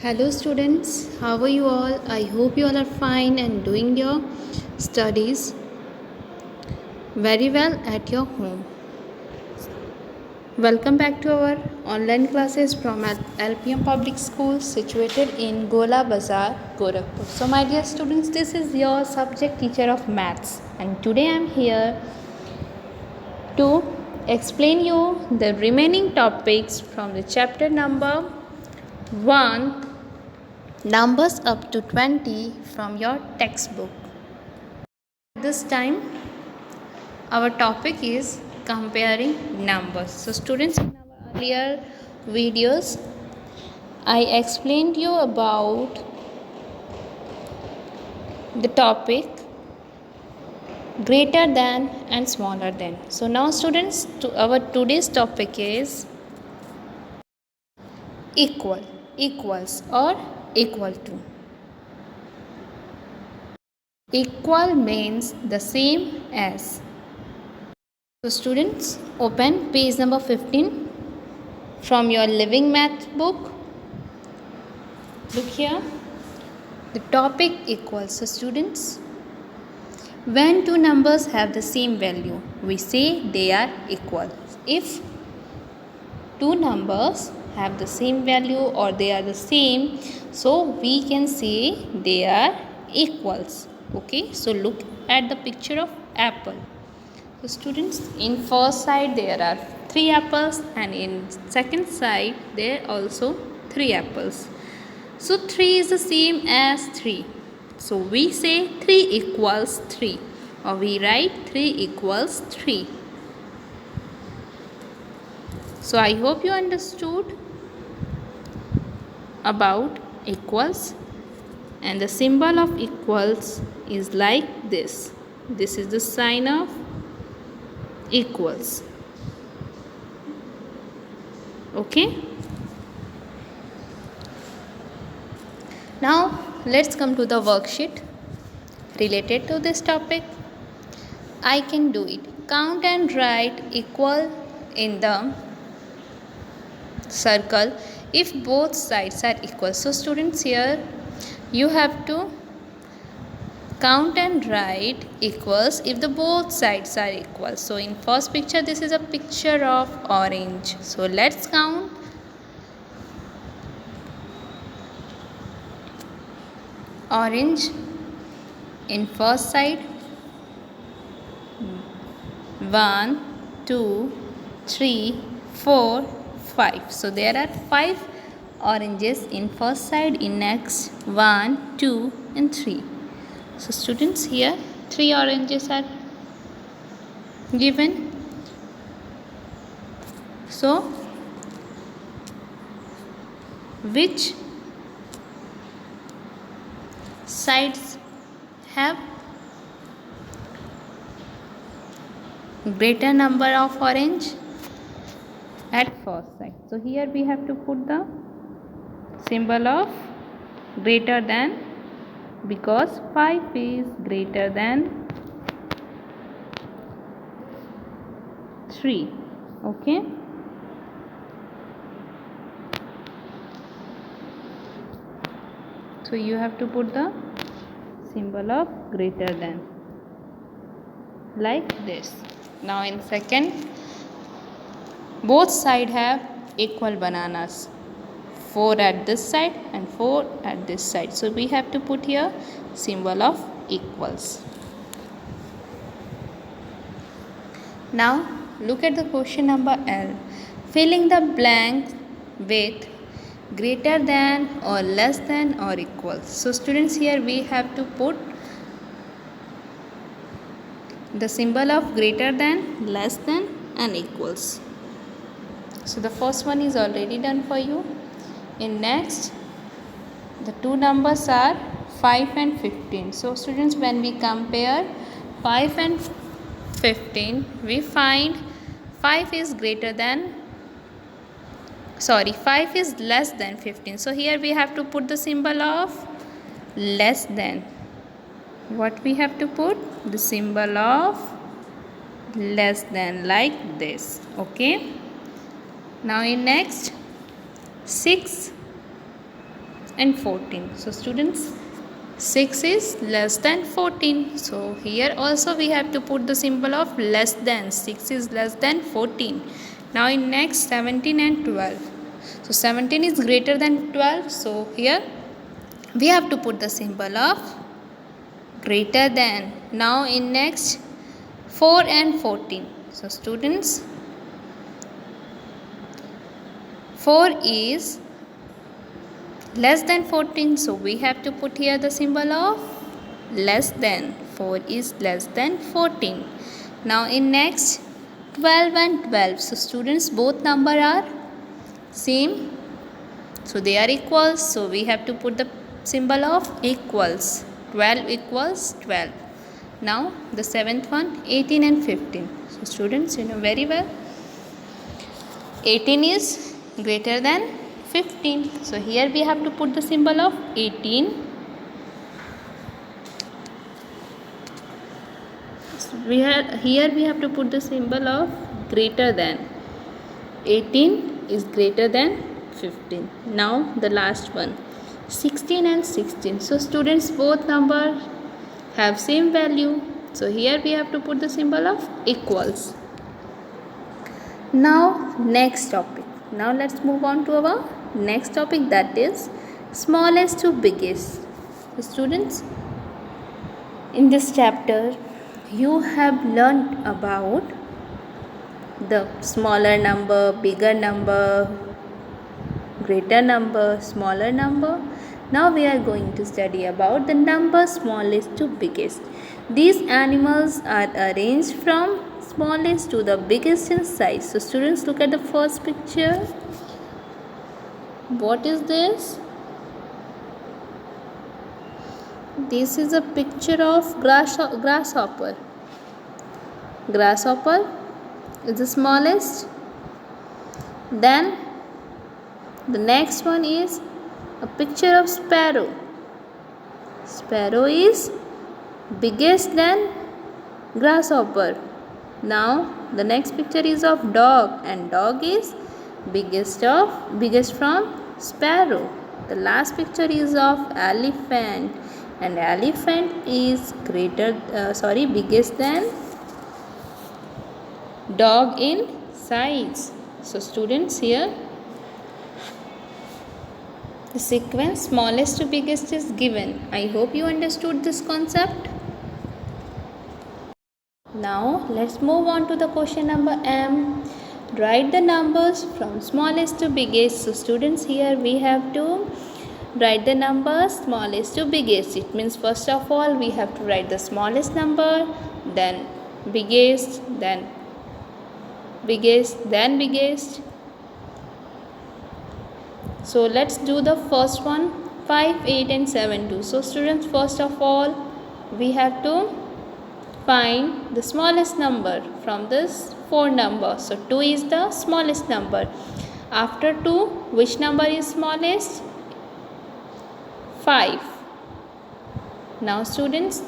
Hello students, how are you all? I hope you all are fine and doing your studies very well at your home. Welcome back to our online classes from LPM Public School situated in Gola Bazar, Gorakhpur. So my dear students, this is your subject teacher of maths and today I am here to explain you the remaining topics from the chapter number 1, numbers up to 20 from your textbook. This time our topic is comparing numbers. So students, in our earlier videos I explained you about the topic greater than and smaller than. So now students, our today's topic is equal, equals or equal to. Equal means the same as. So students, open page number 15 from your living math book. Look here, the topic equals. So students, when two numbers have the same value, we say they are equal. If two numbers have the same value or they are the same, so we can say they are equals. Okay, so look at the picture of apple. So students, in first side there are 3 apples and in second side there are also 3 apples. So 3 is the same as 3. So we say 3 equals 3 or we write 3 equals 3. So I hope you understood about equals, and the symbol of equals is like this. This is the sign of equals. Okay. Now let's come to the worksheet related to this topic. I can do it. Count and write equal in the circle if both sides are equal. So students, here you have to count and write equals if the both sides are equal. So in first picture, this is a picture of orange. So let's count. Orange in first side, 1, 2, 3, 4, 5. So there are 5 oranges in first side, in next 1, 2 and 3. So students, here 3 oranges are given. So which sides have greater number of orange? At first side. So here we have to put the symbol of greater than, because 5 is greater than 3. Okay. So you have to put the symbol of greater than like this. Now in second, both sides have equal bananas. 4 at this side and 4 at this side. So we have to put here symbol of equals. Now look at the question number L. Filling the blank with greater than or less than or equal. So students, here we have to put the symbol of greater than, less than and equals. So the first one is already done for you. In next, the two numbers are 5 and 15. So students, when we compare 5 and 15, we find 5 is less than 15. So here we have to put the symbol of less than. What we have to put? The symbol of less than, like this. Okay. Now in next, 6 and 14. So students, 6 is less than 14. So here also we have to put the symbol of less than. 6 is less than 14. Now in next 17 and 12. So 17 is greater than 12. So here we have to put the symbol of greater than. Now in next 4 and 14. So students, 4 is less than 14. So we have to put here the symbol of less than. 4 is less than 14. Now in next 12 and 12. So students, both number are same. So they are equals. So we have to put the symbol of equals. 12 equals 12. Now the seventh one, 18 and 15. So students, you know very well, 18 is greater than 15. So here we have to put the symbol of 18. Here we have to put the symbol of greater than. 18 is greater than 15. Now the last one, 16 and 16. So students, both numbers have same value. So here we have to put the symbol of equals. Now next topic. Now let's move on to our next topic, that is smallest to biggest. So students, in this chapter you have learned about the smaller number, bigger number, greater number, smaller number. Now we are going to study about the number smallest to biggest. These animals are arranged from smallest to the biggest in size. So students, look at the first picture. What is this? This is a picture of grasshopper. Grasshopper is the smallest. Then the next one is a picture of sparrow. Sparrow is biggest than grasshopper. Now the next picture is of dog, and dog is biggest from sparrow. The last picture is of elephant, and elephant is biggest than dog in size. So students, here the sequence smallest to biggest is given. I hope you understood this concept. Now let's move on to the question number M. Write the numbers from smallest to biggest. So students, here we have to write the numbers smallest to biggest. It means first of all we have to write the smallest number, then biggest, then biggest, then biggest. So let's do the first one, 5, 8 and 7, 2. So students, first of all we have to find the smallest number from this 4 numbers. So 2 is the smallest number. After 2, which number is smallest? 5. Now students,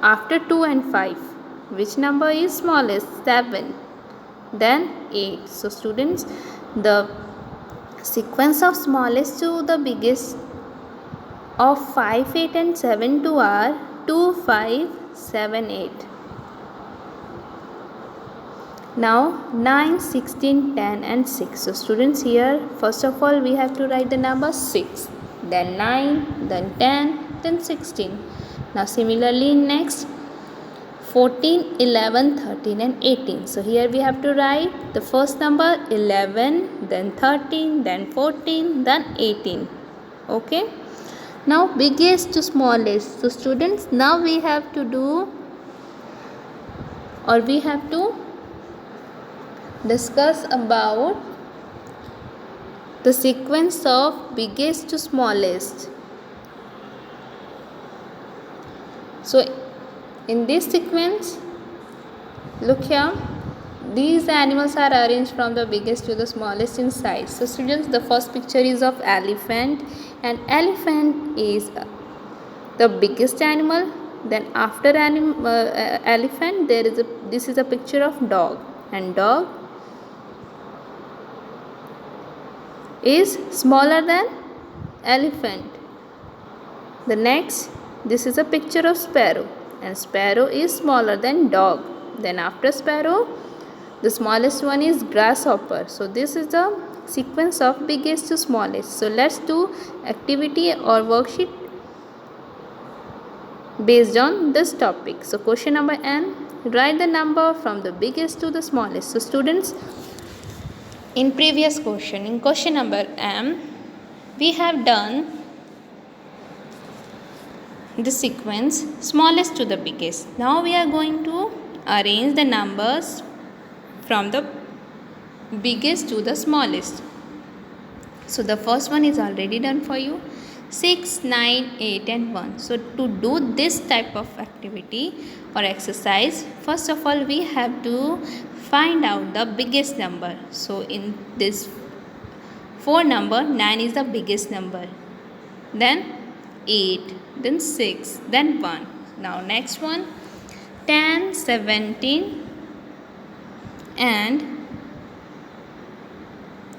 after 2 and 5, which number is smallest? 7. Then 8. So students, the sequence of smallest to the biggest of 5, 8 and 7, 2 are 2, 5, 7, 8. Now 9, 16, 10 and 6. So students, here first of all we have to write the number 6, then 9, then 10, then 16. Now similarly next 14, 11, 13 and 18. So here we have to write the first number 11, then 13, then 14, then 18. Okay. Now biggest to smallest. So students, now we have to discuss about the sequence of biggest to smallest. So in this sequence, look here, these animals are arranged from the biggest to the smallest in size. So students, the first picture is of elephant, and elephant is the biggest animal. Then after elephant, this is a picture of dog, and dog is smaller than elephant. The next, this is a picture of sparrow, and sparrow is smaller than dog. Then after sparrow, the smallest one is grasshopper. So this is the sequence of biggest to smallest. So let's do activity or worksheet based on this topic. So question number N, write the number from the biggest to the smallest. So students, in previous question, in question number M, we have done the sequence smallest to the biggest. Now we are going to arrange the numbers from the biggest to the smallest. So the first one is already done for you, 6, 9, 8 and 1. So to do this type of activity or exercise, first of all we have to find out the biggest number. So in this 4 number, 9 is the biggest number, then 8, then 6, then 1. Now next one, 10, 17 and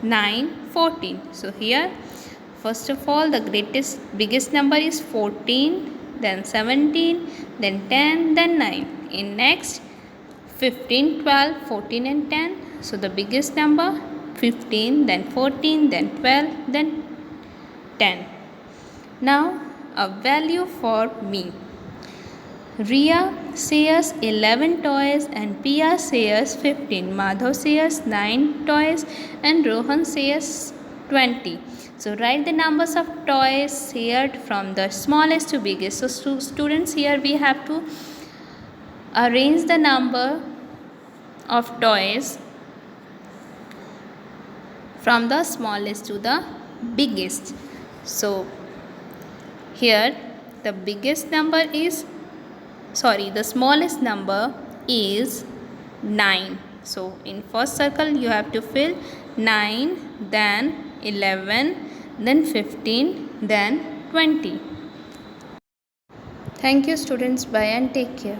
9, 14. So here first of all the biggest number is 14, then 17, then 10, then 9. In next 15, 12, 14 and 10. So the biggest number 15, then 14, then 12, then 10. Now a value for me. Ria shares 11 toys and Pia shares 15. Madhav shares 9 toys and Rohan shares 20. So write the numbers of toys shared from the smallest to biggest. So students, here we have to arrange the number of toys from the smallest to the biggest. So here the smallest number is 9. So in first circle you have to fill 9, then 11, then 15, then 20. Thank you students. Bye and take care.